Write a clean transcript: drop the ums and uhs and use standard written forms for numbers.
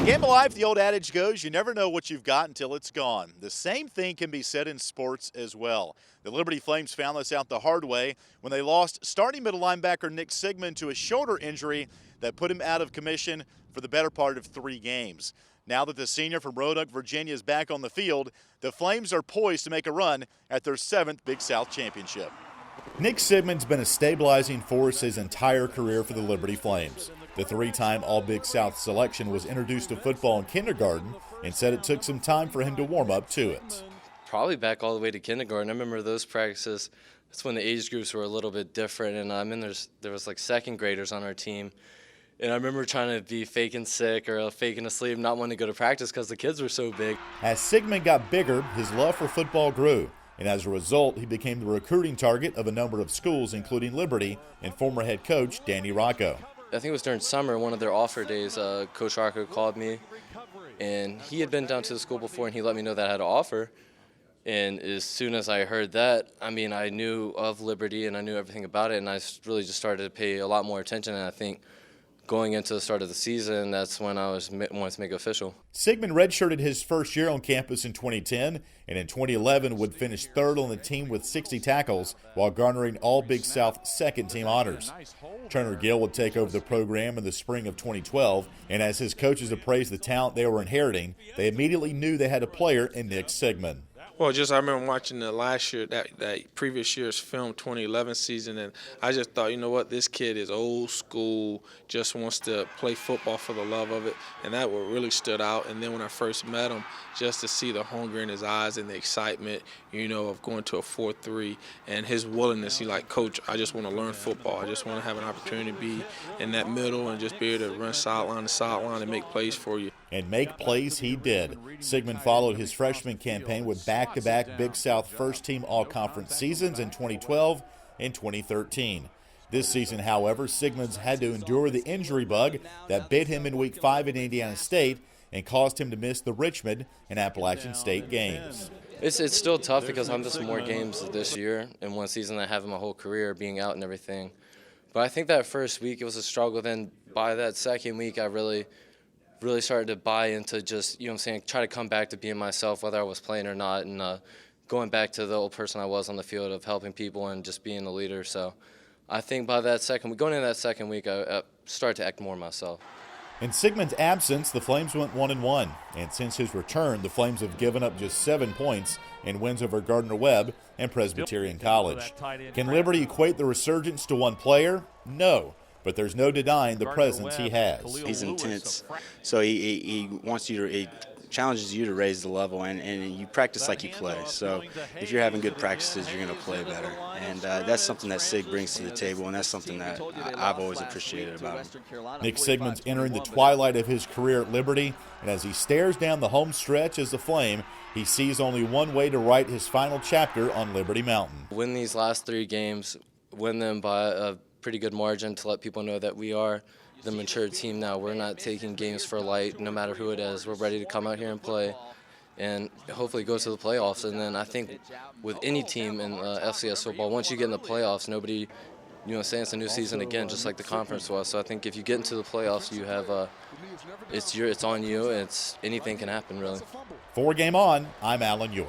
Game of life, the old adage goes, you never know what you've got until it's gone. The same thing can be said in sports as well. The Liberty Flames found this out the hard way when they lost starting middle linebacker Nick Sigmon to a shoulder injury that put him out of commission for the better part of 3 games. Now that the senior from Roanoke, Virginia is back on the field, the Flames are poised to make a run at their 7th Big South championship. Nick Sigmon's been a stabilizing force his entire career for the Liberty Flames. The 3-time All-Big South selection was introduced to football in kindergarten and said it took some time for him to warm up to it. Probably back all the way to kindergarten. I remember those practices. That's when the age groups were a little bit different, and there was like second graders on our team. And I remember trying to be faking sick or faking asleep, not wanting to go to practice because the kids were so big. As Sigmon got bigger, his love for football grew. And as a result, he became the recruiting target of a number of schools, including Liberty and former head coach Danny Rocco. I think it was during summer, one of their offer days, Coach Rocco called me, and he had been down to the school before, and he let me know that I had an offer. And as soon as I heard that, I knew of Liberty, and I knew everything about it, and I really just started to pay a lot more attention, and I think going into the start of the season, that's when I wanted to make it official. Sigmon redshirted his first year on campus in 2010, and in 2011 would finish 3rd on the team with 60 tackles while garnering all Big South second-team honors. Turner Gill would take over the program in the spring of 2012, and as his coaches appraised the talent they were inheriting, they immediately knew they had a player in Nick Sigmon. Well, I remember watching the last year, that previous year's film, 2011 season, and I just thought, you know what, this kid is old school, just wants to play football for the love of it, and that what really stood out. And then when I first met him, just to see the hunger in his eyes and the excitement, of going to a 4-3, and his willingness, he like, Coach, I just want to learn football. I just want to have an opportunity to be in that middle and just be able to run sideline to sideline and make plays for you. And make plays he did. Sigmon followed his freshman campaign with back-to-back Big South first-team all-conference seasons in 2012 and 2013. This season, however, Sigmon's had to endure the injury bug that bit him in Week 5 at Indiana State and caused him to miss the Richmond and Appalachian State games. It's still tough because I'm missing more games this year in one season than I have in my whole career, being out and everything. But I think that first week it was a struggle. Then by that second week, I really started to buy into just, try to come back to being myself, whether I was playing or not, and going back to the old person I was on the field of helping people and just being a leader. So I think by that going into that second week, I started to act more myself. In Sigmon's absence, the Flames went 1-1, and since his return, the Flames have given up just 7 points in wins over Gardner-Webb and Presbyterian College. Can Liberty equate the resurgence to one player? No. But there's no denying the presence he has. He's intense, so he wants you to, he challenges you to raise the level, and you practice like you play. So if you're having good practices, you're going to play better. And that's something that Sig brings to the table, and that's something that I've always appreciated about him. Nick Sigmon's entering the twilight of his career at Liberty, and as he stares down the home stretch as a Flame, he sees only one way to write his final chapter on Liberty Mountain. Win these last 3 games, win them by a pretty good margin to let people know that we are the mature team now. We're not taking games for light, no matter who it is. We're ready to come out here and play and hopefully go to the playoffs. And then I think with any team in FCS football, once you get in the playoffs, nobody, saying it's a new season again, just like the conference was. So I think if you get into the playoffs, you have it's on you. Anything can happen, really. For Game On, I'm Alan York.